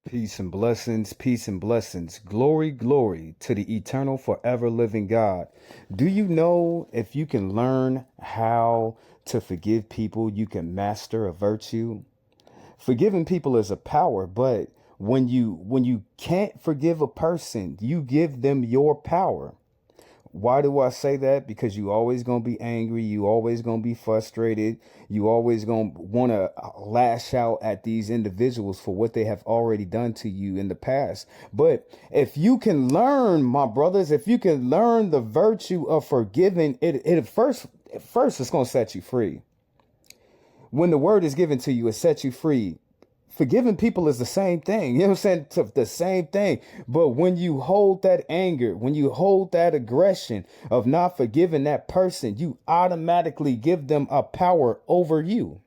Peace and blessings. Glory, glory to the eternal, forever living God. Do you know if you can learn how to forgive people, you can master a virtue? Forgiving people is a power, but when you can't forgive a person, you give them your power. Why do I say that? Because you always gonna be angry. You always gonna be frustrated. You always gonna want to lash out at these individuals for what they have already done to you in the past. But if you can learn, my brothers, if you can learn the virtue of forgiving, it first it's gonna set you free. When the word is given to you, it sets you free. Forgiving people is the same thing. You know what I'm saying? The same thing. But when you hold that anger, when you hold that aggression of not forgiving that person, you automatically give them a power over you.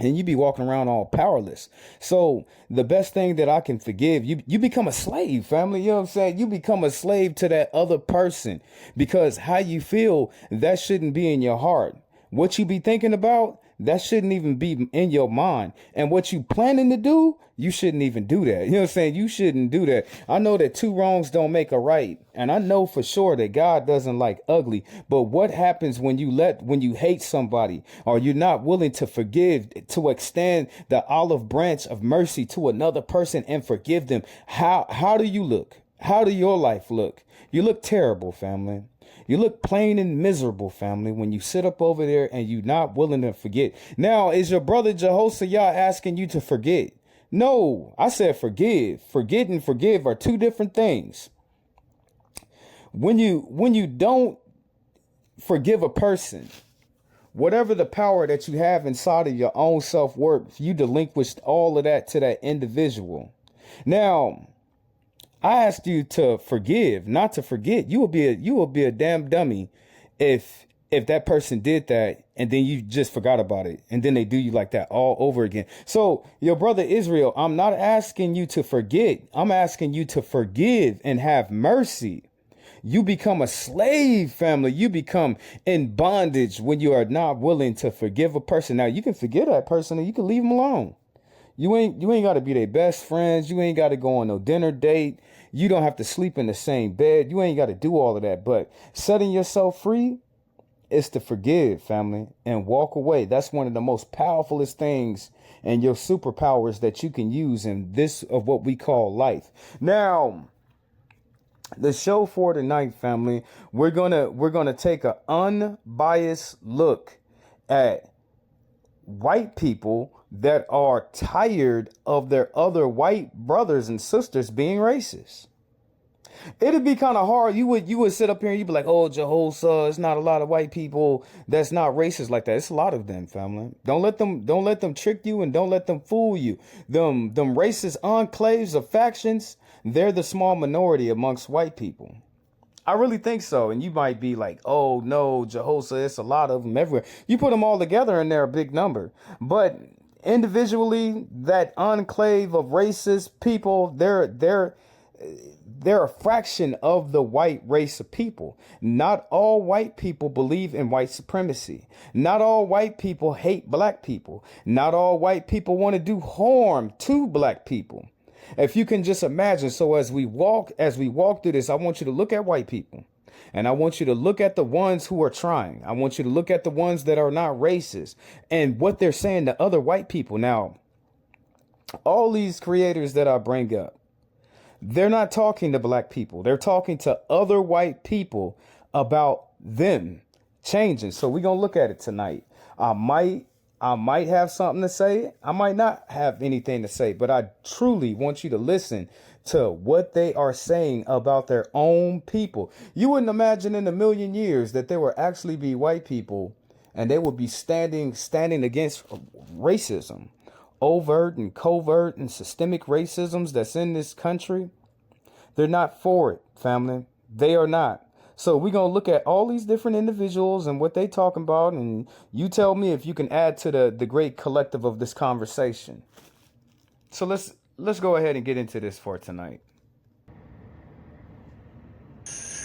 And you be walking around all powerless. So the best thing that I can forgive, you become a slave, family. You know what I'm saying? You become a slave to that other person because how you feel, that shouldn't be in your heart. What you be thinking about, that shouldn't even be in your mind. And what you planning to do, you shouldn't even do that. You know what I'm saying? You shouldn't do that. I know that two wrongs don't make a right. And I know for sure that God doesn't like ugly. But what happens when you hate somebody or you're not willing to forgive, to extend the olive branch of mercy to another person and forgive them? How do you look? How do your life look? You look terrible, family. You look plain and miserable, family, when you sit up over there and you're not willing to forget. Now, is your brother Jehoshaphat asking you to forget? No, I said forgive. Forget and forgive are two different things. When you don't forgive a person, whatever the power that you have inside of your own self-worth, you delinquished all of that to that individual. Now, I asked you to forgive, not to forget. You will be a damn dummy if that person did that and then you just forgot about it and then they do you like that all over again. So your brother Israel, I'm not asking you to forget. I'm asking you to forgive and have mercy. You become a slave, family. You become in bondage when you are not willing to forgive a person. Now you can forgive that person and you can leave them alone. You ain't got to be their best friends. You ain't got to go on no dinner date. You don't have to sleep in the same bed. You ain't got to do all of that. But setting yourself free is to forgive, family, and walk away. That's one of the most powerfulest things and your superpowers that you can use in this of what we call life. Now, the show for tonight, family, we're gonna take an unbiased look at white people that are tired of their other white brothers and sisters being racist. It'd be kind of hard. You would sit up here and you'd be like, "Oh, Jehoshaphat, it's not a lot of white people that's not racist like that. It's a lot of them, family. Don't let them trick you and don't let them fool you. Them racist enclaves of factions, they're the small minority amongst white people. I really think so. And you might be like, oh no, Jehoshaphat, it's a lot of them everywhere. You put them all together and they're a big number. But individually, that enclave of racist people, they're a fraction of the white race of people. Not all white people believe in white supremacy. Not all white people hate black people. Not all white people want to do harm to black people. If you can just imagine, so as we walk through this, I want you to look at white people and I want you to look at the ones who are trying. I want you to look at the ones that are not racist and what they're saying to other white people. Now, all these creators that I bring up, they're not talking to black people. They're talking to other white people about them changing. So we're going to look at it tonight. I might have something to say. I might not have anything to say, but I truly want you to listen to what they are saying about their own people. You wouldn't imagine in a million years that there will actually be white people and they would be standing against racism, overt and covert and systemic racisms that's in this country. They're not for it, family. They are not. So we're going to look at all these different individuals and what they talking about. And you tell me if you can add to the great collective of this conversation. So let's go ahead and get into this for tonight.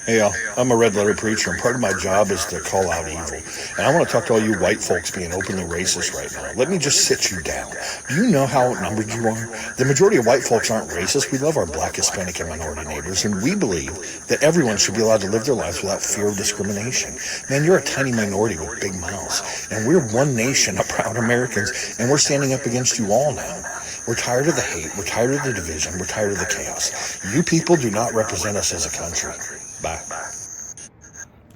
Hey, I'm a red letter preacher, and part of my job is to call out evil. And I want to talk to all you white folks being openly racist right now. Let me just sit you down. Do you know how outnumbered you are? The majority of white folks aren't racist. We love our black, Hispanic, and minority neighbors, and we believe that everyone should be allowed to live their lives without fear of discrimination. Man, you're a tiny minority with big mouths, and we're one nation of proud Americans, and we're standing up against you all now. We're tired of the hate. We're tired of the division. We're tired of the chaos. You people do not represent us as a country. Bye.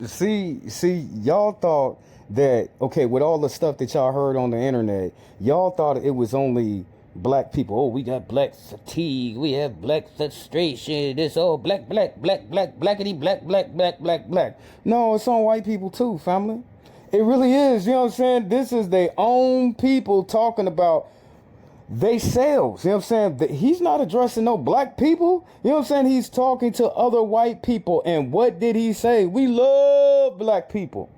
See, y'all thought that, okay, with all the stuff that y'all heard on the internet, y'all thought it was only black people. Oh, we got black fatigue. We have black frustration. It's all black, blackity, black. No, it's on white people too, family. It really is. You know what I'm saying? This is their own people talking about they selves. You know what I'm saying? He's not addressing no black people. You know what I'm saying? He's talking to other white people. And what did he say? We love black people.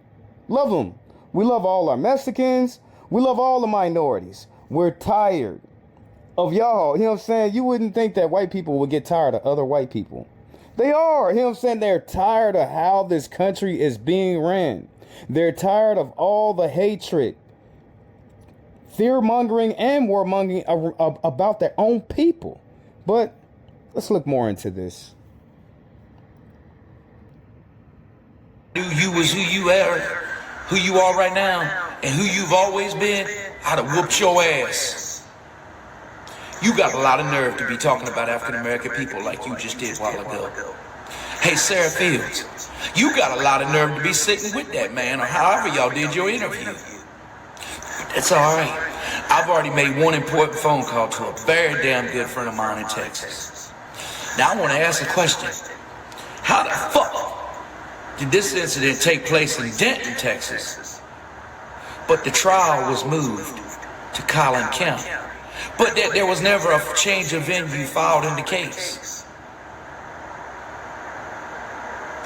Love them. We love all our Mexicans. We love all the minorities. We're tired of y'all. You know what I'm saying? You wouldn't think that white people would get tired of other white people. They are. You know what I'm saying? They're tired of how this country is being ran. They're tired of all the hatred, fear-mongering and war-mongering about their own people. But let's look more into this. Knew you was who you are right now, and who you've always been, I'd have whooped your ass. You got a lot of nerve to be talking about African-American people like you just did a while ago. Hey, Sarah Fields, you got a lot of nerve to be sitting with that man, or however y'all did your interview. It's all right. I've already made one important phone call to a very damn good friend of mine in Texas. Now I want to ask a question. How the fuck did this incident take place in Denton, Texas, but the trial was moved to Collin County, but that there was never a change of venue filed in the case?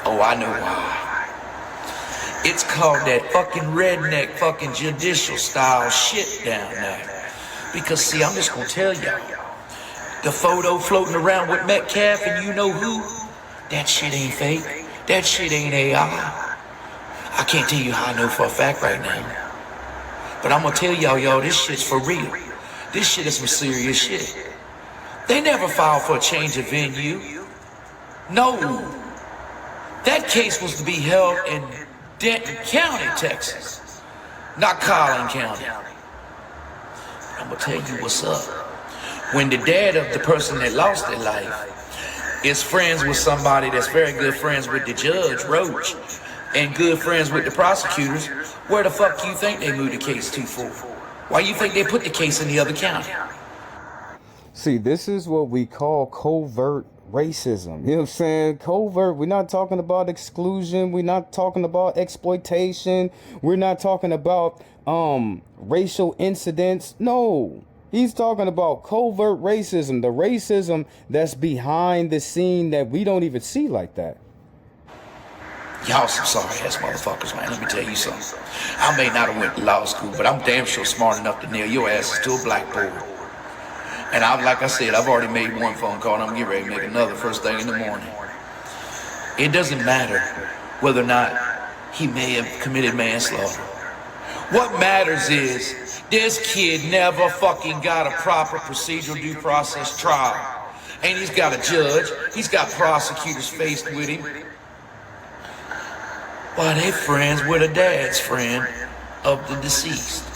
Oh, I know why. It's called that fucking redneck fucking judicial style shit down there. Because see, I'm just gonna tell y'all, the photo floating around with Metcalf and you know who, that shit ain't fake. That shit ain't AI. I can't tell you how I know for a fact right now. But I'm gonna tell y'all, this shit's for real. This shit is some serious shit. They never filed for a change of venue. No. That case was to be held in Denton County, Texas, not Collin County. I'm gonna tell you what's up. When the dad of the person that lost their life is friends with somebody that's very good friends with the judge, Roach, and good friends with the prosecutors, where the fuck you think they moved the case to for? Why you think they put the case in the other county? See, this is what we call covert racism. You know what I'm saying? Covert. We're not talking about exclusion. We're not talking about exploitation. We're not talking about racial incidents. No. He's talking about covert racism, the racism that's behind the scene that we don't even see like that. Y'all some sorry ass motherfuckers, man. Let me tell you something. I may not have went to law school, but I'm damn sure smart enough to nail your asses to a blackboard. And like I said, I've already made one phone call and I'm getting ready to make another first thing in the morning. It doesn't matter whether or not he may have committed manslaughter. What matters is this kid never fucking got a proper procedural due process trial. And he's got a judge, he's got prosecutors faced with him. Why, they friends with a dad's friend of the deceased.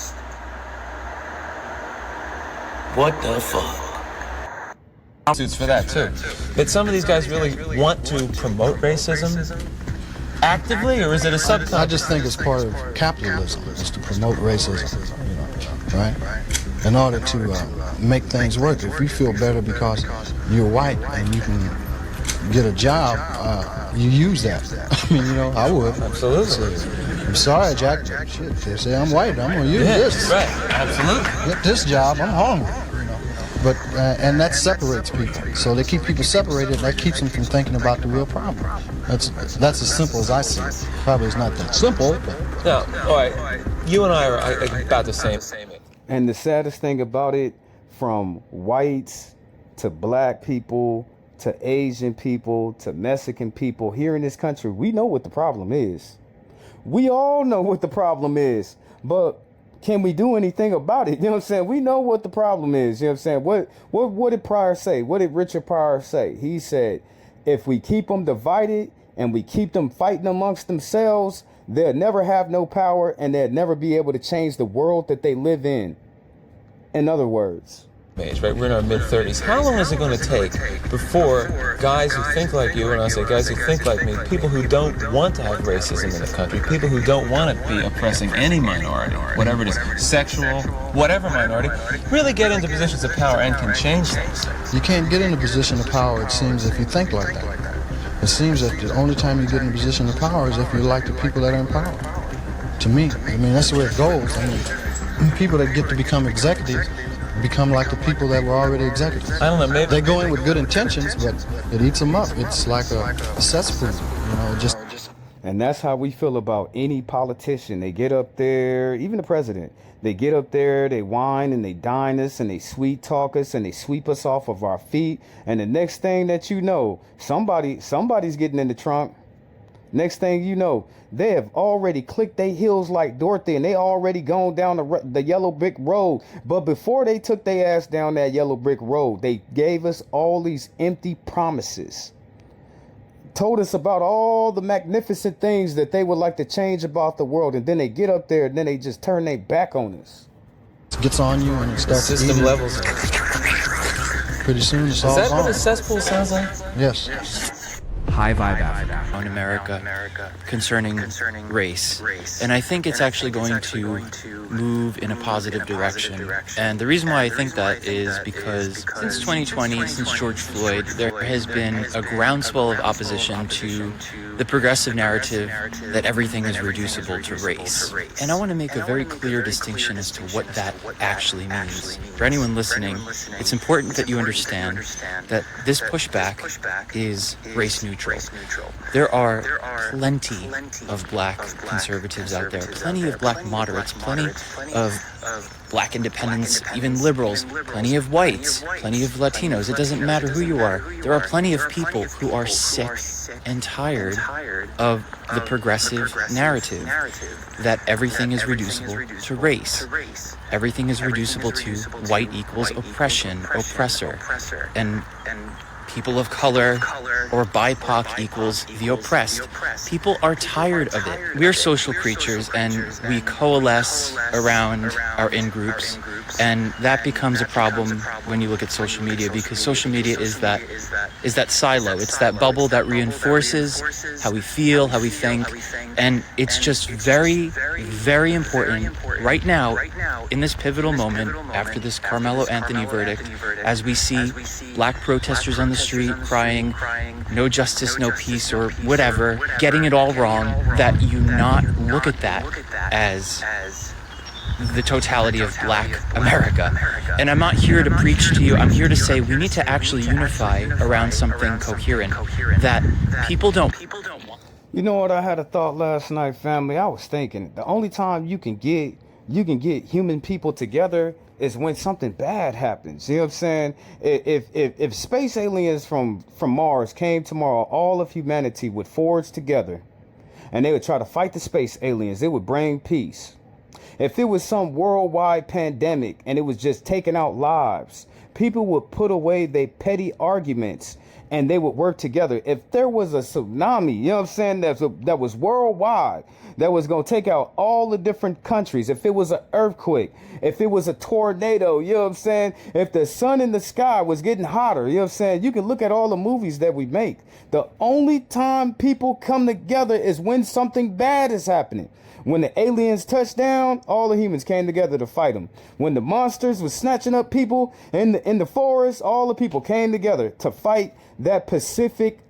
What the fuck? Suits for that too. But some of these guys really want to promote racism actively, or is it a subconscious? I just think it's part of capitalism, is to promote racism, right? In order to make things work. If you feel better because you're white and you can get a job, you use that. I mean, I would. Absolutely. So, I'm sorry, Jack. Shit, they say I'm white. I'm gonna use this. Right. Absolutely. Get this job. I'm hungry. But and that separates people. So they keep people separated. That keeps them from thinking about the real problem. That's as simple as I see it. Probably it's not that simple, but. Now, all right. You and I are about the same. And the saddest thing about it, from whites to black people to Asian people, to Mexican people here in this country, we know what the problem is. We all know what the problem is, but can we do anything about it? You know what I'm saying? We know what the problem is. You know what I'm saying? What did Pryor say? What did Richard Pryor say? He said, if we keep them divided and we keep them fighting amongst themselves, they'll never have no power and they'll never be able to change the world that they live in. In other words, age, right? We're in our mid-30s. How long is it going to take before guys who think like you, and I say guys who think like me, people who don't want to have racism in the country, people who don't want to be oppressing any minority, whatever it is, sexual, whatever minority, really get into positions of power and can change things? You can't get in a position of power, it seems, if you think like that. It seems that the only time you get in a position of power is if you like the people that are in power. To me, I mean, that's the way it goes. I mean, people that get to become executives become like the people that were already executives. I don't know, maybe they go in with good intentions, but it eats them up. It's like a cesspool, you know, just. And that's how we feel about any politician. They get up there, even the president, they get up there, they whine and they dine us and they sweet talk us and they sweep us off of our feet. And the next thing that you know, somebody's getting in the trunk. Next thing you know, they have already clicked their heels like Dorothy and they already gone down the yellow brick road. But before they took their ass down that yellow brick road, they gave us all these empty promises. Told us about all the magnificent things that they would like to change about the world. And then they get up there and then they just turn their back on us. It gets on you and it starts system eating. levels. Pretty soon it's Is all that gone. what a cesspool sounds like? Yes. High Vibe Africa on America concerning race. And I think it's actually going to move in a positive direction. And the reason why I think that is because since 2020, since George Floyd, there has been a groundswell of opposition to the progressive narrative that everything is reducible to race. And I want to make a very clear distinction as to what that actually means. For anyone listening, it's important that you understand that this pushback is race neutral. There are plenty of black conservatives out there, plenty of black moderates, plenty of black independents, even liberals, plenty of whites, plenty of Latinos. It doesn't matter who you are. There are plenty of people who are sick and tired of the progressive narrative that everything is reducible to race. Everything is reducible to white equals oppression, oppressor, and people of color or BIPOC equals the oppressed. People are tired of it. We're social creatures and we coalesce around our in-groups, and that becomes a problem when you look at social media, because social media is that silo. It's that bubble that reinforces how we feel, how we think, and it's just very, very important right now in this pivotal moment after this Carmelo Anthony verdict, as we see black protesters on the street crying, no justice, no peace, or whatever, getting it all wrong, that you not look at that as the totality of black America. And I'm not here to preach to you. I'm here to say we need to actually unify around something coherent that people don't want. You know what? I had a thought last night, family. I was thinking the only time you can get human people together is when something bad happens. You know what I'm saying? If space aliens from Mars came tomorrow, all of humanity would forge together and they would try to fight the space aliens. It would bring peace. If it was some worldwide pandemic and it was just taking out lives, people would put away their petty arguments and they would work together. If there was a tsunami, you know what I'm saying, that was worldwide, that was going to take out all the different countries, if it was an earthquake, if it was a tornado, you know what I'm saying, if the sun in the sky was getting hotter, you know what I'm saying, you can look at all the movies that we make. The only time people come together is when something bad is happening. When the aliens touched down, all the humans came together to fight them. When the monsters was snatching up people in the forest, all the people came together to fight that Pacific,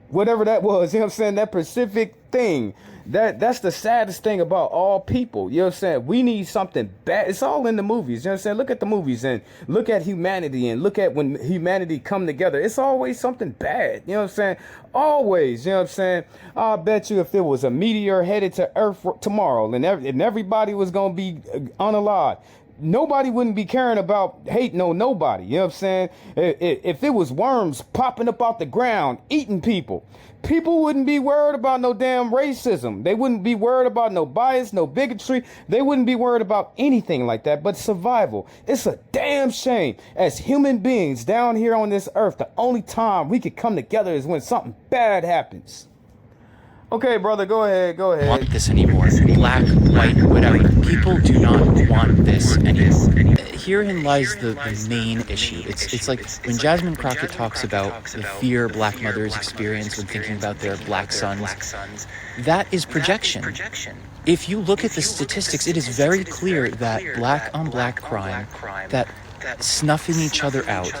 whatever that was, you know what I'm saying, that Pacific thing. That's the saddest thing about all people. You know what I'm saying? We need something bad. It's all in the movies. You know what I'm saying? Look at the movies and look at humanity and look at when humanity come together. It's always something bad. You know what I'm saying? Always. You know what I'm saying? I'll bet you if it was a meteor headed to Earth tomorrow and everybody was going to be unalive, nobody wouldn't be caring about hating on nobody. You know what I'm saying? If it was worms popping up out the ground, eating people, people wouldn't be worried about no damn racism. They wouldn't be worried about no bias, no bigotry. They wouldn't be worried about anything like that but survival. It's a damn shame. As human beings down here on this earth, the only time we could come together is when something bad happens. Okay, brother, go ahead. Want this anymore. Black, white, whatever. People do not want this anymore. Herein lies the main issue. It's like when Jasmine Crockett talks about the fear black mothers experience when thinking about their black sons. That is projection. If you look at the statistics, it is very clear that black on black crime, that snuffing each other out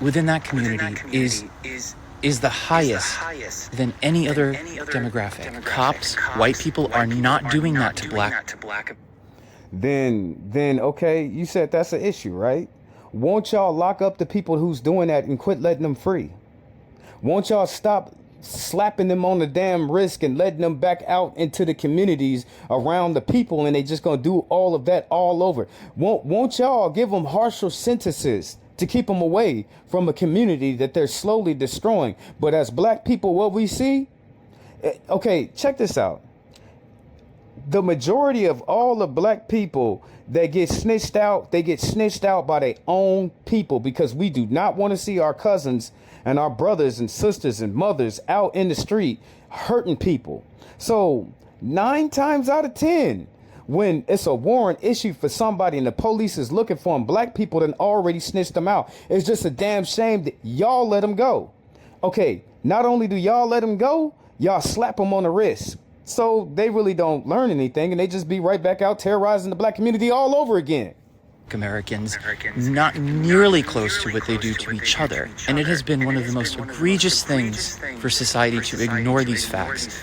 within that community is the highest than any other demographic. Cops, white people are not doing that to black. Then okay, you said that's an issue, right? Won't y'all lock up the people who's doing that and quit letting them free? Won't y'all stop slapping them on the damn wrist and letting them back out into the communities around the people, and they just gonna do all of that all over? Won't y'all give them harsher sentences to keep them away from a community that they're slowly destroying? But as black people, what we see, okay, check this out. The majority of all the black people that get snitched out, they get snitched out by their own people, because we do not want to see our cousins and our brothers and sisters and mothers out in the street hurting people. So 9 times out of 10, when it's a warrant issued for somebody and the police is looking for them, black people done already snitched them out. It's just a damn shame that y'all let them go. Okay, not only do y'all let them go, y'all slap them on the wrist. So they really don't learn anything, and they just be right back out terrorizing the black community all over again. Americans not nearly close to what they do to each other. And it has been one of the most egregious things for society to ignore these facts.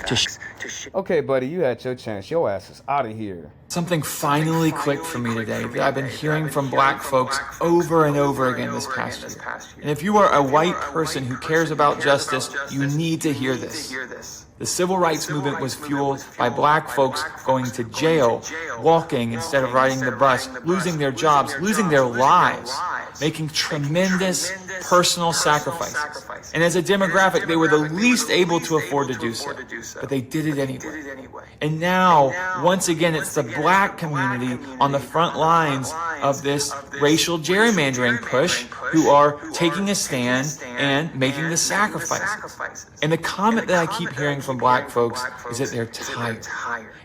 Okay, buddy, you had your chance. Your ass is out of here. Something finally clicked for me today that I've been hearing from black folks over and over again this past year. And if you are a white person who cares about justice, you need to hear this. The civil rights movement was fueled by black folks going to jail, walking instead of riding the bus, losing their jobs, losing their lives, making tremendous personal sacrifices. And as a demographic, they were the least able to afford to do so, but they did it anyway. And now, once again, it's the black community on the front lines of this racial gerrymandering push who are taking a stand and making the sacrifices. And the comment that I keep hearing from black folks is that they're tired.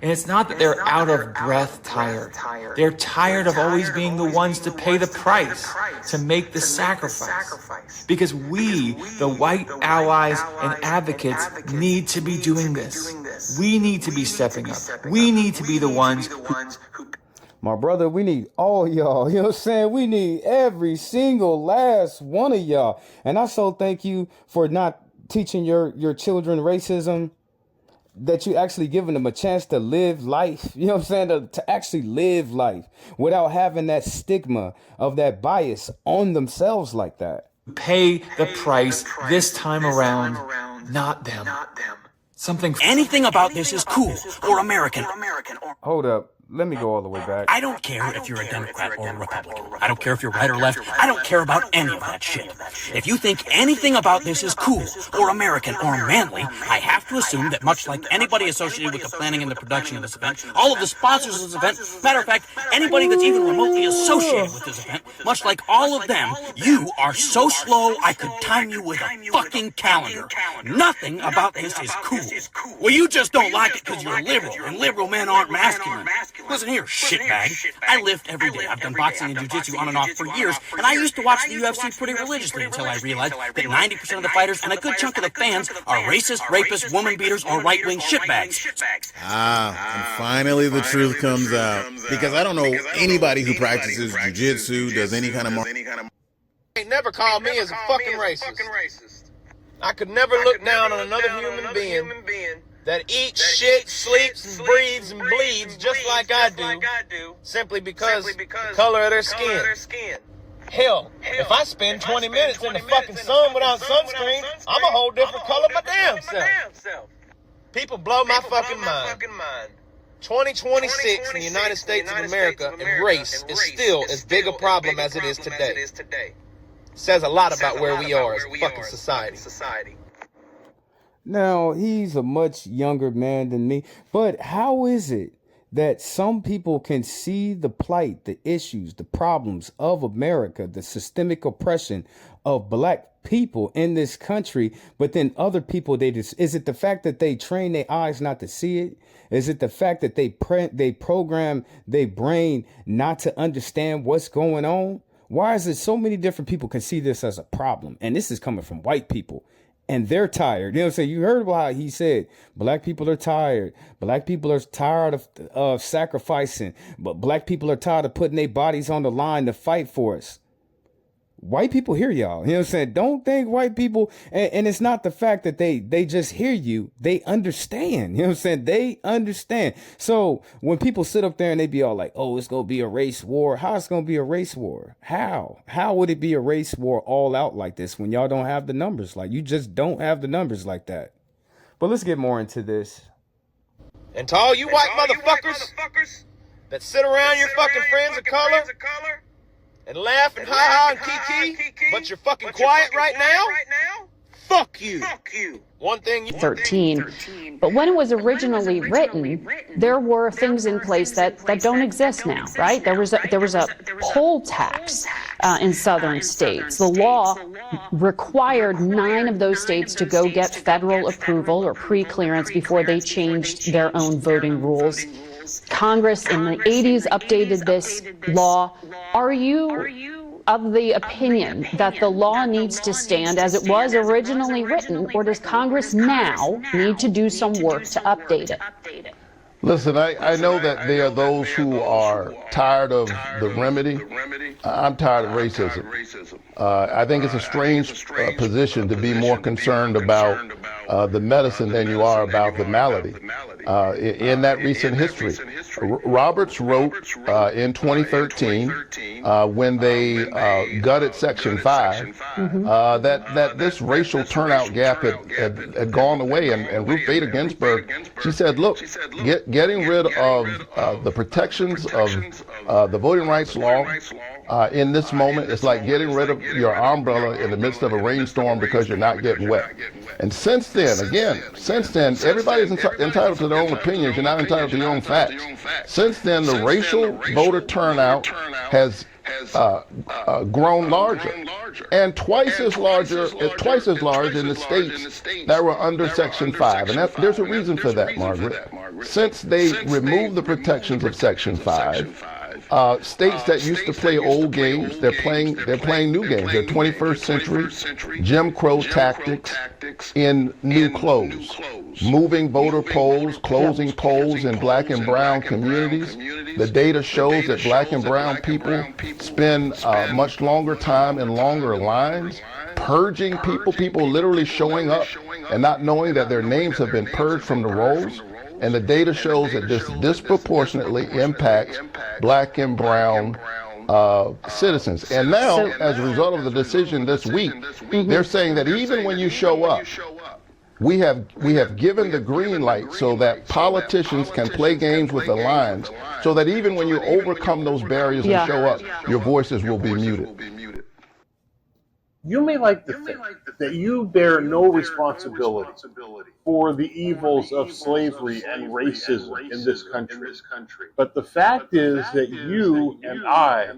And it's not that they're out of breath tired. They're tired of always being the ones to pay the price, to make the sacrifice. Because we, the white allies and advocates, need to be doing this. We need to be stepping up. We need to be the ones who... My brother, we need all y'all. You know what I'm saying? We need every single last one of y'all. And I so thank you for not teaching your children racism, that you actually giving them a chance to live life. You know what I'm saying? To actually live life without having that stigma of that bias on themselves like that. Pay the price this time around, not them. Anything about this is cool or American. Hold up. Let me go all the way back. I don't care if you're a Democrat or a Republican. I don't care if you're right or left. I don't care about any of that shit. If you think anything about this is cool or American or manly, I have to assume that much like anybody associated with the planning and the production of this event, all of the sponsors of this event, matter of fact, anybody that's even remotely associated with this event, much like all of them, you are so slow I could time you with a fucking calendar. Nothing about this is cool. Well, you just don't like it because you're a liberal, and liberal men aren't masculine. Listen here, shitbag. I lift every day. I've done boxing and jiu-jitsu on and off for years, and I used to watch the UFC pretty religiously until I realized that 90% of the fighters and a good chunk of the fans are racist, rapists, woman beaters, or right-wing shitbags. And finally the truth comes out. Because I don't know anybody who practices jiu-jitsu, does any kind of... Ain't never called me as a fucking racist. I could never look down on another human being that eats shit, sleeps, and breathes and bleeds just like I do, simply because the color of their skin. Hell, if I spend 20 minutes in the fucking sun without sunscreen, I'm a whole different color my damn self. People blow my fucking mind. 2026 in the United States of America and race is still as big a problem as it is today. Says a lot about where we are as a fucking society. Now, he's a much younger man than me, but how is it that some people can see the plight, the issues, the problems of America, the systemic oppression of black people in this country, but then other people, is it the fact that they train their eyes not to see it? Is it the fact that they program their brain not to understand what's going on? Why is it so many different people can see this as a problem? And this is coming from white people. And they're tired. You know what I'm saying? You heard about how he said black people are tired. Black people are tired of sacrificing. But black people are tired of putting their bodies on the line to fight for us. White people hear y'all. You know what I'm saying? Don't think white people, and it's not the fact that they just hear you. They understand. You know what I'm saying? They understand. So when people sit up there and they be all like, oh, it's going to be a race war. How it's going to be a race war? How would it be a race war all out like this when y'all don't have the numbers? Like, you just don't have the numbers like that. But let's get more into this. And to all you white motherfuckers that sit around your fucking friends of color and laugh and ha-ha and kiki, but you're fucking quiet right now? Fuck you. One thing 13. But when it was originally written, there were things in place that don't exist now, right? There was a poll tax in southern states. The law required 9 of those states to go get federal approval or pre-clearance before they changed their own voting rules. Congress in the 80s updated this law. Are you of the opinion that the law needs to stand as it was originally written, or does Congress now need to do some work to update it? Listen, I know that there are those who are tired of the remedy. I'm tired of racism. I think it's a strange position to be more concerned about the medicine than you are about the malady. In that recent history, Roberts wrote in 2013 when they gutted Section 5 that this racial turnout gap had gone away, and Ruth Bader Ginsburg, she said, look, getting rid of the protections of the voting rights law in this moment is like getting rid of your umbrella in the midst of a rainstorm because you're not getting wet. And since then, everybody's entitled to their own opinions. You're not entitled to your own facts. Since then, the racial voter turnout has grown larger, and twice as large in the states that were under Section 5. And there's a reason for that, Margaret. Since they removed the protections of Section 5, states that used to play old games, they're playing new games. They're 21st century Jim Crow tactics in new clothes. Moving voter polls, closing polls in black and brown communities. The data shows that black and brown people spend much longer time in longer lines. Purging people literally showing up and not knowing that their names have been purged from the rolls. And the data shows that this disproportionately impacts black and brown citizens. And now, as a result of the decision this week, they're saying that even when you show up, we have given the green light so that politicians can play games with the lines, so that even when you overcome those barriers and show up, your voices will be muted. You may like to think that you bear no responsibility for the evils of slavery and racism in this country. But the fact is that you and I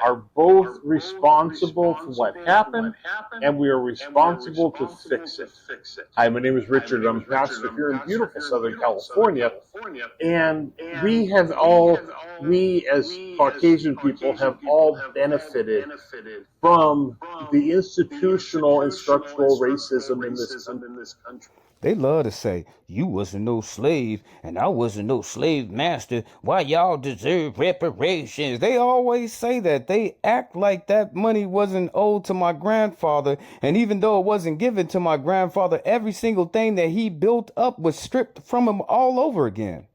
are both responsible for what happened, and we are responsible to fix it. Hi, my name is Richard. I'm a pastor here in beautiful Southern California, and we as Caucasian people have all benefited from the institutional and structural racism in this country. They love to say, you wasn't no slave and I wasn't no slave master. Why y'all deserve reparations? They always say that. They act like that money wasn't owed to my grandfather. And even though it wasn't given to my grandfather, every single thing that he built up was stripped from him all over again.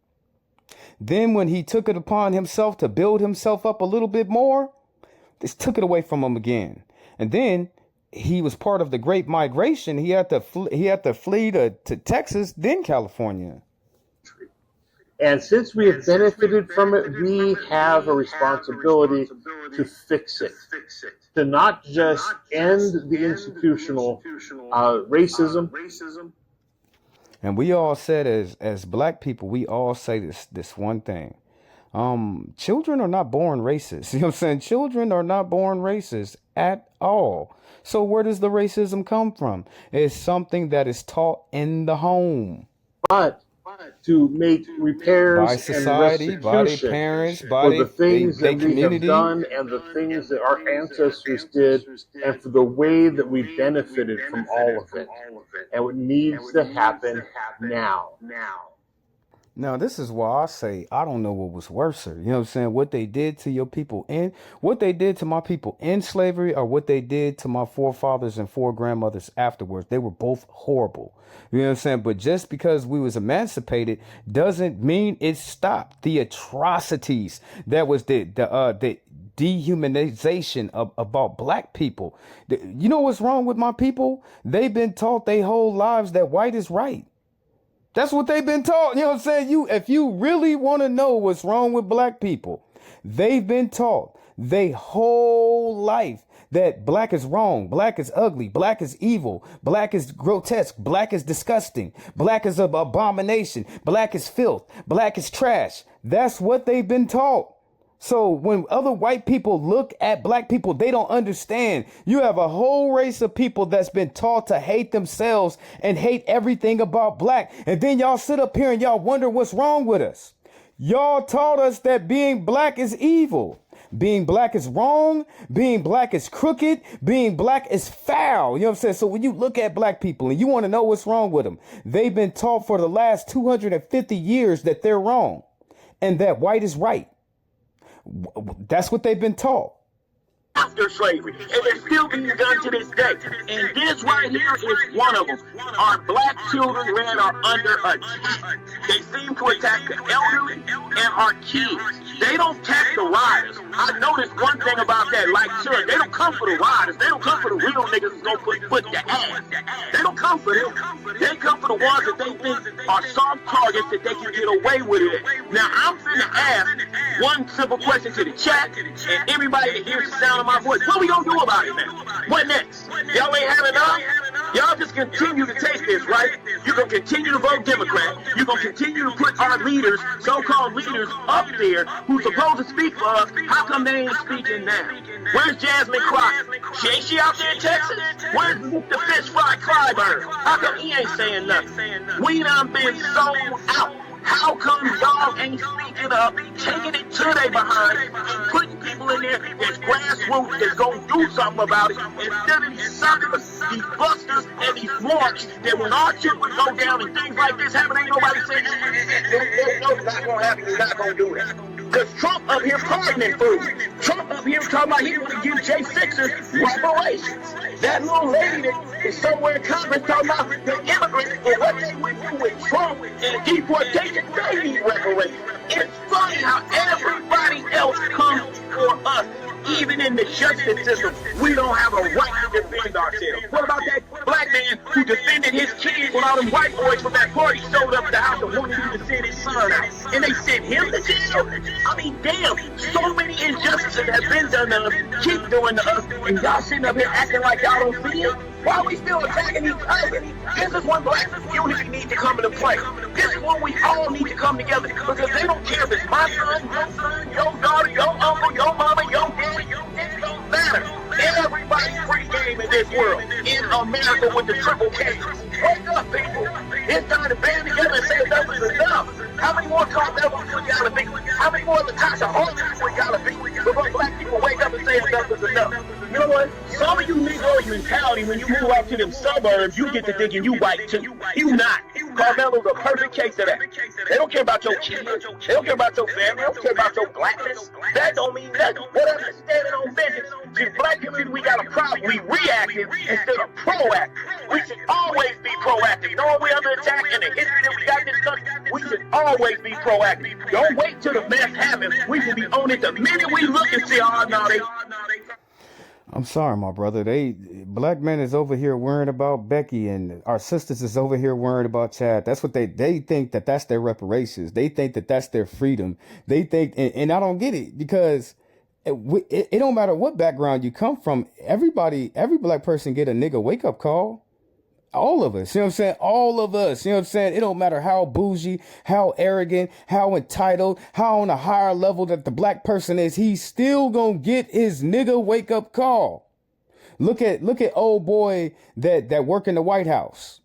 Then when he took it upon himself to build himself up a little bit more, this took it away from him again. And then he was part of the Great Migration. He had to flee to Texas, then California. And since we have benefited from it, we have a responsibility to fix it, to not just end the institutional racism. And we all said, as black people, we all say this one thing. Children are not born racist. You know what I'm saying? Children are not born racist at all. So where does the racism come from? It's something that is taught in the home. But to make repairs by society, and by their parents, by for the things they that we community. have done and the things that our ancestors did, and for the way that we benefited from all of it. And it needs to happen now. Now, this is why I say I don't know what was worse. You know what I'm saying? What they did to your people what they did to my people in slavery, or what they did to my forefathers and foregrandmothers afterwards. They were both horrible. You know what I'm saying? But just because we was emancipated doesn't mean it stopped the atrocities that was the dehumanization about black people. You know what's wrong with my people? They've been taught their whole lives that white is right. That's what they've been taught. You know what I'm saying? If you really want to know what's wrong with black people, they've been taught their whole life that black is wrong, black is ugly, black is evil, black is grotesque, black is disgusting, black is an abomination, black is filth, black is trash. That's what they've been taught. So when other white people look at black people, they don't understand. You have a whole race of people that's been taught to hate themselves and hate everything about black. And then y'all sit up here and y'all wonder what's wrong with us. Y'all taught us that being black is evil. Being black is wrong. Being black is crooked. Being black is foul. You know what I'm saying? So when you look at black people and you want to know what's wrong with them, they've been taught for the last 250 years that they're wrong and that white is right. That's what they've been taught. After slavery, and they're still being done to this day. And this right here is one of them. Our black children, man, are under attack. They seem to attack the elderly and our kids. They don't attack the riders. I noticed one thing about that, like, sure, they don't come for the riders. They don't come for the real niggas who's gonna put foot to ass. They don't come for them. They come for the ones that they think are soft targets that they can get away with it. Now, I'm finna ask one simple question to the chat and everybody that hears the sound of my voice. What we gonna do about it now? What next? Y'all ain't had enough? Y'all just continue to take this, right? You're gonna continue to vote Democrat. You're gonna continue to put our leaders, so-called leaders, up there who's supposed to speak for us. How come they ain't speaking now? Where's Jasmine Crockett? Ain't she out there in Texas? Where's the fish fry Clyburn? How come he ain't saying nothing? We done been sold out. How come y'all ain't speaking up, taking it to their behind, and putting people in there that's grassroots that's gonna do something about it, instead of these suckers, these busters, and these marks that when our children go down and things like this happen, ain't nobody saying, no, it's not gonna happen, you're not gonna do that. Because Trump up here pardoning fools. Trump up here talking about he want to give J6ers reparations. That little lady that is somewhere in Congress talking about the immigrants and what they went through with Trump and deportation, they need reparations. It's funny how everybody else comes for us. Even in the justice system, we don't have a right to defend ourselves. What about that black man who defended his kids when all them white boys from that party showed up at the house and wanted him to send his son out? And they sent him to jail? I mean, damn, so many injustices have been done to us, keep doing to us, and y'all sitting up here acting like y'all don't see it? Why are we still attacking each other? This is when black unity needs to come into play. This is when we all need to come together, because they don't care if it's my son, your daughter, your uncle, your mama, your daddy. It don't matter. Everybody's free game in this world. In America with the triple K. Wake up, people. It's time to band together and say enough is enough. How many more Carl Evans we gotta be? How many more Latasha Harkins we gotta be before black people wake up and say enough is enough? You know what? Some of you Negro mentality, when you move out to them suburbs, you get to thinking you white too. You not. Carmelo's a perfect case of that. They don't care about your kids. They don't care about your family. They don't care about your blackness. That don't mean nothing. Whatever is standing on business. See, the black community, we got a problem. We reactive instead of proactive. We should always be proactive. Knowing we're under attack and the history that we got in this country, we should always be proactive. Don't wait till the mess happens. We should be on it the minute we look and see, oh, no, they... I'm sorry, my brother. Black men is over here worrying about Becky, and our sisters is over here worrying about Chad. That's what they think that's their reparations. They think that that's their freedom. They think, and I don't get it, because it don't matter what background you come from. Every black person get a nigga wake up call. All of us, you know what I'm saying? All of us, you know what I'm saying? It don't matter how bougie, how arrogant, how entitled, how on a higher level that the black person is, he's still gonna get his nigga wake up call. Look at old boy that work in the White House.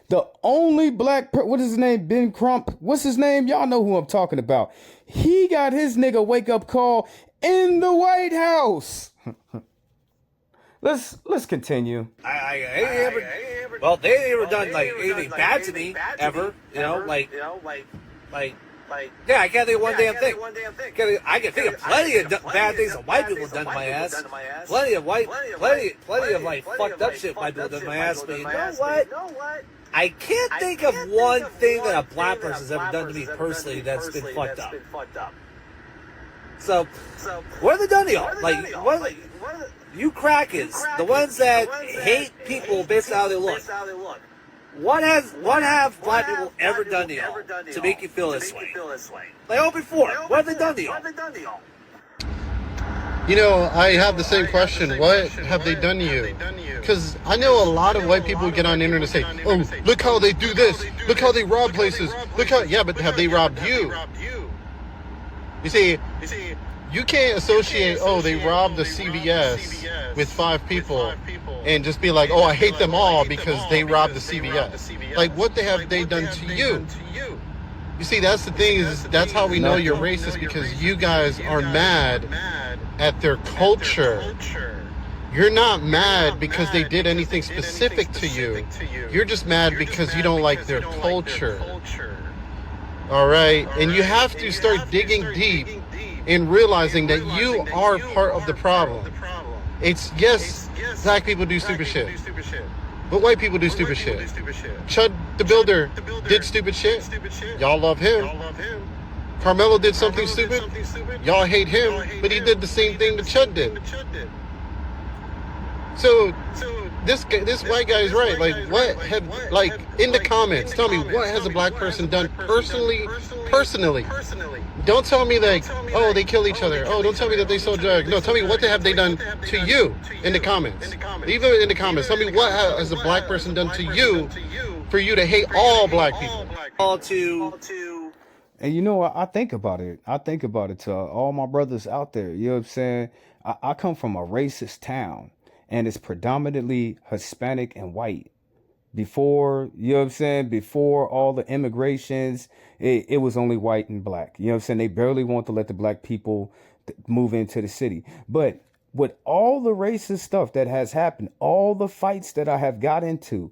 The only black, what is his name? Ben Crump. What's his name? Y'all know who I'm talking about. He got his nigga wake up call in the White House. Let's continue. I ain't ever, well, they ain't ever done like anything bad to me ever. You know, like, yeah, I can't think of one damn thing. I can think of plenty of bad things that white people have done to my ass. Plenty of like fucked up shit white people have done to my ass. But you know what? I can't think of one thing that a black person's ever done to me personally that's been fucked up. So, what have they done to y'all? Like, what? You crackers, the ones that hate people based on how they look. What have black people ever done to y'all to make you feel this way? Like, oh, before, what have they done to y'all? You know, I have the same question. What have they done to you? Because I know a lot of white people get on the internet and say, oh, look how they do this. Look how they rob places. Yeah, but have they robbed you? You see, you can't associate, oh, they robbed the CVS with 5 people and just be like, oh, I hate them all because they robbed the CVS. Like, what have they done to you? You see, that's the thing, is that's how we know you're racist, because you guys are mad at their culture. You're not mad because they did anything specific to you. You're just mad because you don't like their culture. All right? And you have to start digging deep and realizing that you are part of the problem. It's, yes, black people do stupid shit, but white people do stupid shit. Chud the Builder did stupid shit. Y'all love him. Carmelo did something stupid. Y'all hate him, but he did the same thing that Chud did. So this white guy is right. Like, what have, like, in the comments, tell me, what has a black person done personally? Don't tell me like, oh, they kill each other. Oh, don't tell me that they sold drugs. No, tell me, what have they done to you in the comments? Leave it in the comments. Tell me, what has a black person done to you for you to hate all black people? And you know, I think about it. I think about it to all my brothers out there. You know what I'm saying? I come from a racist town, and it's predominantly Hispanic and white. Before, you know what I'm saying, before all the immigrations, it was only white and black. You know what I'm saying? They barely want to let the black people move into the city. But with all the racist stuff that has happened, all the fights that I have got into,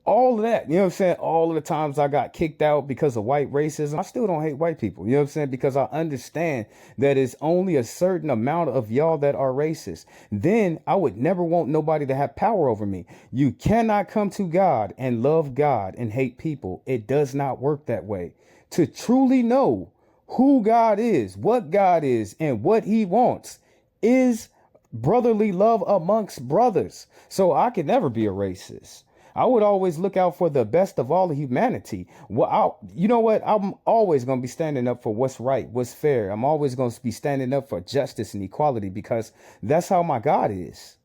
all of that, you know what I'm saying? All of the times I got kicked out because of white racism, I still don't hate white people. You know what I'm saying? Because I understand that it's only a certain amount of y'all that are racist. Then I would never want nobody to have power over me. You cannot come to God and love God and hate people. It does not work that way. To truly know who God is, what God is, and what he wants is brotherly love amongst brothers. So I could never be a racist. I would always look out for the best of all of humanity. Well, you know what? I'm always going to be standing up for what's right, what's fair. I'm always going to be standing up for justice and equality, because that's how my God is.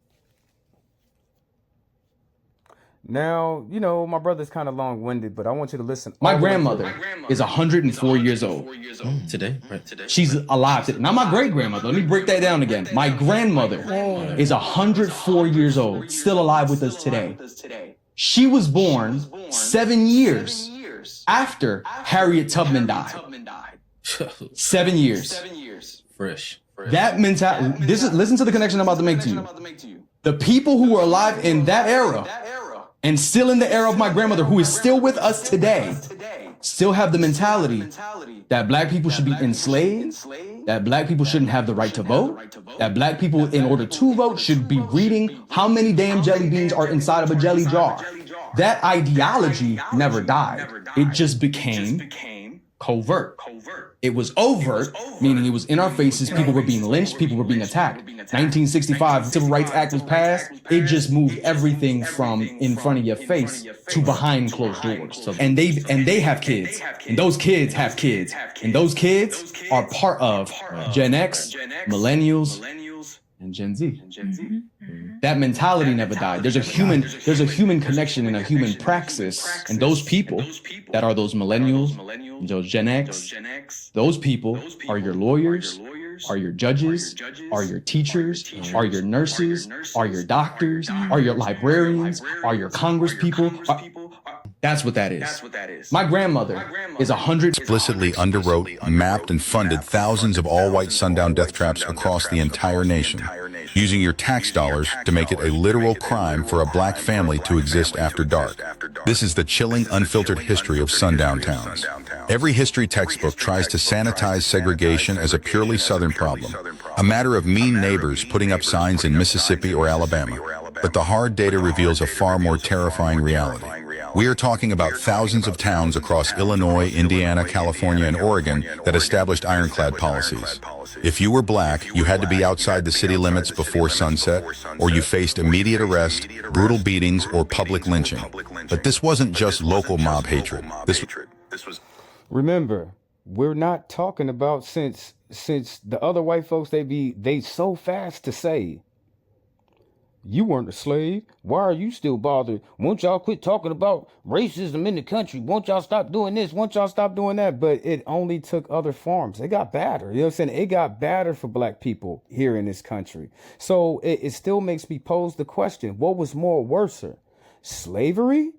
Now, you know, my brother's kind of long-winded, but I want you to listen. My grandmother is 104 years old. Today? Right. She's alive today. Not my great-grandmother. Let me break that down again. My grandmother is 104 years old, still alive with us today. She was born 7 years after Harriet Tubman died. 7 years. Fresh. That mentality. Listen to the connection I'm about to make to you. The people who were alive in that era and still in the era of my grandmother, who is still with us today, still have the mentality that black people should be enslaved, that black people shouldn't have the right to vote, that black people, in order to vote, should be reading how many damn jelly beans are inside of a jelly jar. That ideology never died. It just became covert. It was overt, meaning it was in our faces. People were being lynched. People were being attacked. 1965, the Civil Rights Act was passed. It just moved everything from in front of your face to behind closed doors. So, and they have kids, and those kids have kids, and those kids are part of Gen X, millennials, and Gen Z. That mentality never died. There's a human connection and a human praxis. And those people that are those millennials, those Gen X, those people are your lawyers, are your judges, are your teachers, are your nurses, are your doctors, are your librarians, are your congresspeople. That's what that is. My grandmother is 100. Explicitly underwrote, mapped, and funded thousands of all-white sundown death traps across the entire nation, using your tax dollars to make it a literal crime for a black family to exist after dark. This is the chilling, unfiltered history of sundown towns. Every history textbook tries to sanitize segregation as a purely Southern problem, a matter of mean neighbors putting up signs in Mississippi or Alabama. But the hard data reveals a far more terrifying reality. We are talking about thousands of towns across Illinois, Indiana, California, and Oregon that established ironclad policies. If you were black, you had to be outside the city limits before sunset, or you faced immediate arrest, brutal beatings, or public lynching. But this wasn't just local mob hatred. This was... Remember, we're not talking about since the other white folks, they so fast to say, you weren't a slave. Why are you still bothered? Won't y'all quit talking about racism in the country? Won't y'all stop doing this? Won't y'all stop doing that? But it only took other forms. It got badder. You know what I'm saying? It got badder for black people here in this country. So it still makes me pose the question, what was more worser? Slavery?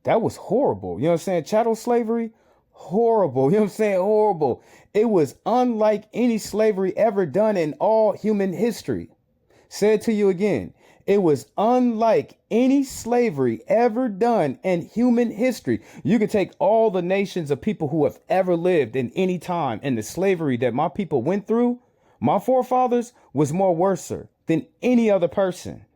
That was horrible. You know what I'm saying? Chattel slavery? Horrible. You know what I'm saying? Horrible. It was unlike any slavery ever done in all human history. Say it to you again. It was unlike any slavery ever done in human history. You can take all the nations of people who have ever lived in any time, and the slavery that my people went through, my forefathers, was more worser than any other person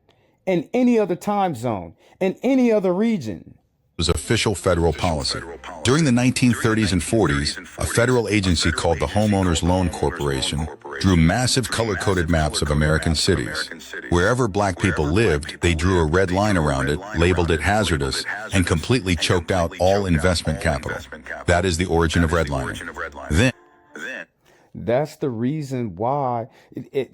in any other time zone, in any other region. Was official federal policy. During the 1930s and 40s, a federal agency called the Homeowners Loan Corporation drew massive color-coded maps of American cities. Wherever black people lived, they drew a red line around it, labeled it hazardous, and completely choked out all investment capital. That is the origin of redlining. Then, that's the reason why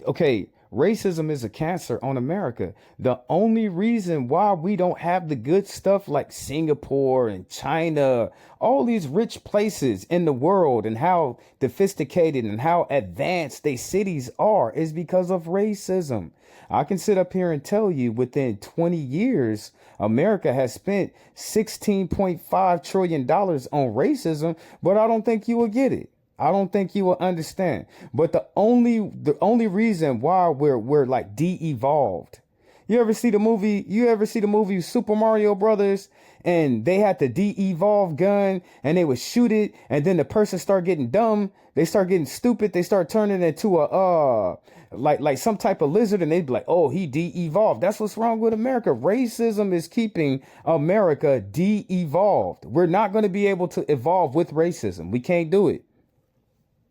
okay, racism is a cancer on America. The only reason why we don't have the good stuff like Singapore and China, all these rich places in the world, and how sophisticated and how advanced they cities are, is because of racism. I can sit up here and tell you within 20 years, America has spent $16.5 trillion on racism, but I don't think you will get it. I don't think you will understand. But the only reason why we're like de-evolved. You ever see the movie Super Mario Brothers, and they had the de-evolve gun and they would shoot it, and then the person start getting dumb, they start getting stupid, they start turning into a like some type of lizard, and they'd be like, oh, he de-evolved. That's what's wrong with America. Racism is keeping America de-evolved. We're not going to be able to evolve with racism. We can't do it.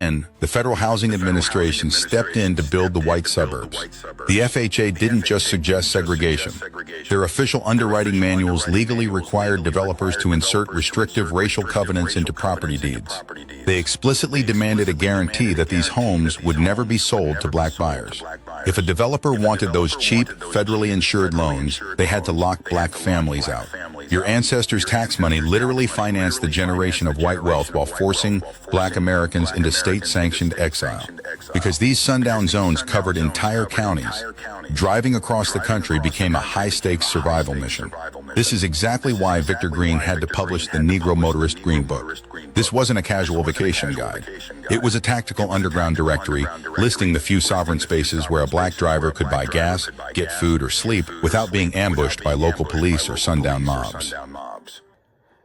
and the Federal Housing Administration stepped in to build the white suburbs. The FHA didn't just suggest segregation. Their official underwriting manuals legally required developers to insert restrictive racial covenants into property deeds. They explicitly demanded a guarantee that these homes would never be sold to black buyers. If a developer wanted those cheap, federally insured loans, they had to lock black families out. Your ancestors' tax money literally financed the generation of white wealth while forcing black Americans into state-sanctioned exile. Because these sundown zones covered entire counties, driving across the country became a high-stakes survival mission. This is exactly why Victor Green had to publish the Negro Motorist Green Book. This wasn't a casual vacation guide. It was a tactical underground directory listing the few sovereign spaces where a black driver could buy gas, get food, or sleep without being ambushed by local police or sundown mobs.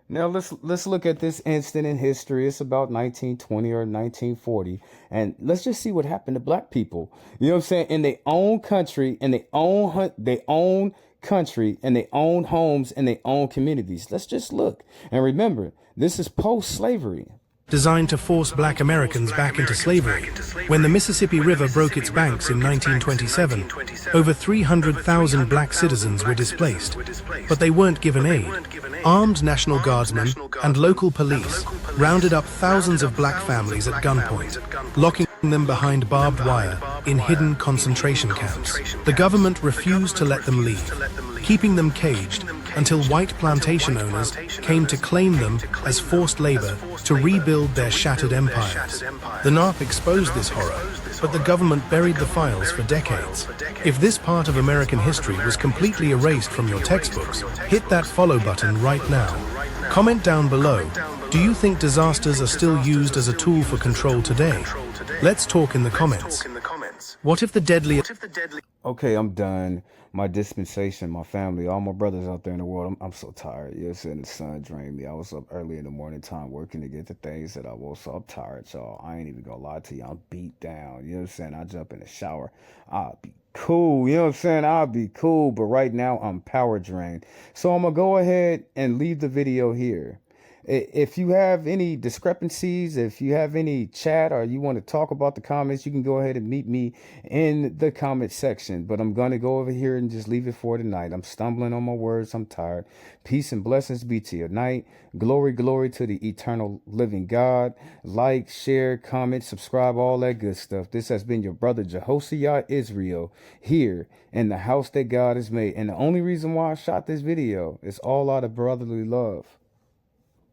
Now let's look at this instant in history. It's about 1920 or 1940, and let's just see what happened to black people. You know what I'm saying? In their own country, in their own country, and their own homes, and their own communities. Let's just look and remember, this is post-slavery. designed to force black Americans back into slavery. When the Mississippi River broke its banks in 1927, over 300,000 black citizens were displaced, but they weren't given aid. Armed National Guardsmen and local police rounded up thousands of black families at gunpoint, locking them behind barbed wire in hidden concentration camps. The government refused to let them leave, keeping them caged until white plantation owners came to claim them as forced labor to rebuild their shattered empires. The NARP exposed this horror, but the government buried the files for decades. If this part of American history was completely erased from your textbooks, hit that follow button right now. Comment down below, do you think disasters are still used as a tool for control today? Let's talk in the comments. What if the deadly... Okay, I'm done. My dispensation, my family, all my brothers out there in the world, I'm so tired. You know what I'm saying? The sun drained me. I was up early in the morning time working to get the things that I was, so I'm tired, y'all. I ain't even gonna lie to you. I'm beat down. You know what I'm saying? I jump in the shower. I'll be cool. You know what I'm saying? I'll be cool, but right now I'm power drained. So I'm gonna go ahead and leave the video here. If you have any discrepancies, if you have any chat or you want to talk about the comments, you can go ahead and meet me in the comment section. But I'm going to go over here and just leave it for tonight. I'm stumbling on my words. I'm tired. Peace and blessings be to your night. Glory, glory to the eternal living God. Like, share, comment, subscribe, all that good stuff. This has been your brother Jehoshaphat Israel here in the house that God has made. And the only reason why I shot this video is all out of brotherly love.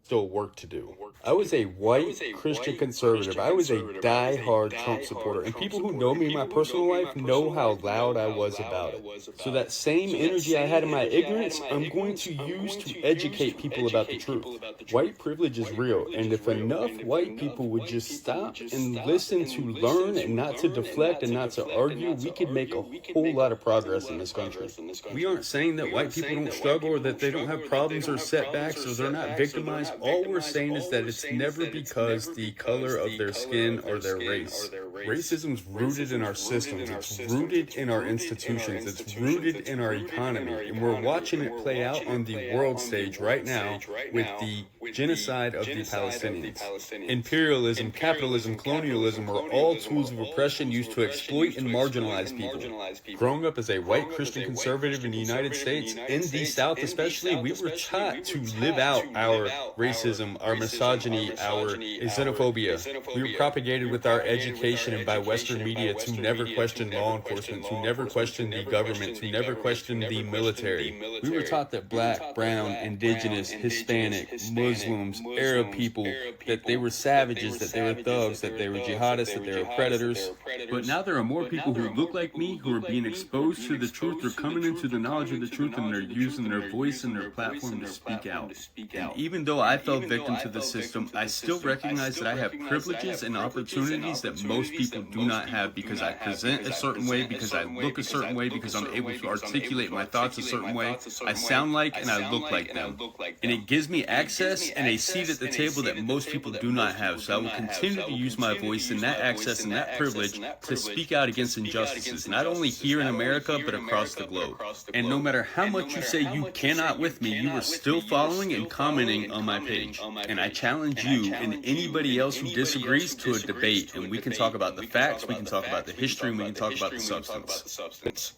Still work to do. I was a white Christian conservative. I was a die-hard Trump supporter. And people who know me in my personal life know how loud I was about it. So that same energy I had in my ignorance, I'm going to use to educate people about the truth. White privilege is real. And if enough white people would just stop and listen to learn and not to deflect and not to argue, we could make a whole lot of progress in this country. We aren't saying that white people don't struggle or that they don't have problems or setbacks or they're not victimized. All we're saying is that it's never because the color of their skin or their race. Racism's rooted in our systems. It's rooted in our institutions. It's rooted in our economy. And we're watching it play out on the world stage right now with the genocide of the Palestinians. Imperialism, capitalism, colonialism are all tools of oppression used to exploit and marginalize people. Growing up as a white Christian conservative in the United States, in the South especially, we were taught to live out our racism, our misogyny, our xenophobia. We were propagated with our education and by Western media to never question law enforcement, to never question the government, to never question the military. We were taught that black, brown, indigenous, Hispanic, Muslims, Arab people, that they were savages, that they were thugs, that they were jihadists, that they were predators. But now there are more people who look like me who are being exposed to the truth. They're coming into the knowledge of the truth and they're using their voice and their platform to speak out. And even though I fell victim to the system, I still recognize that I have privileges and opportunities that most people do not have because I present a certain way, because I look a certain way, because I'm able to articulate my thoughts a certain way. I sound like and I look like them. And it gives me access and a seat at the table that most people do not have. So I will continue to use my voice and that access and that privilege to speak out against injustices, not only here in America, but across the globe. And no matter how much you say you cannot with me, you are still following and commenting on my page. And I challenge you and anybody else who disagrees to a debate, and we can talk about the facts, we can talk about the history, and we can talk about the substance.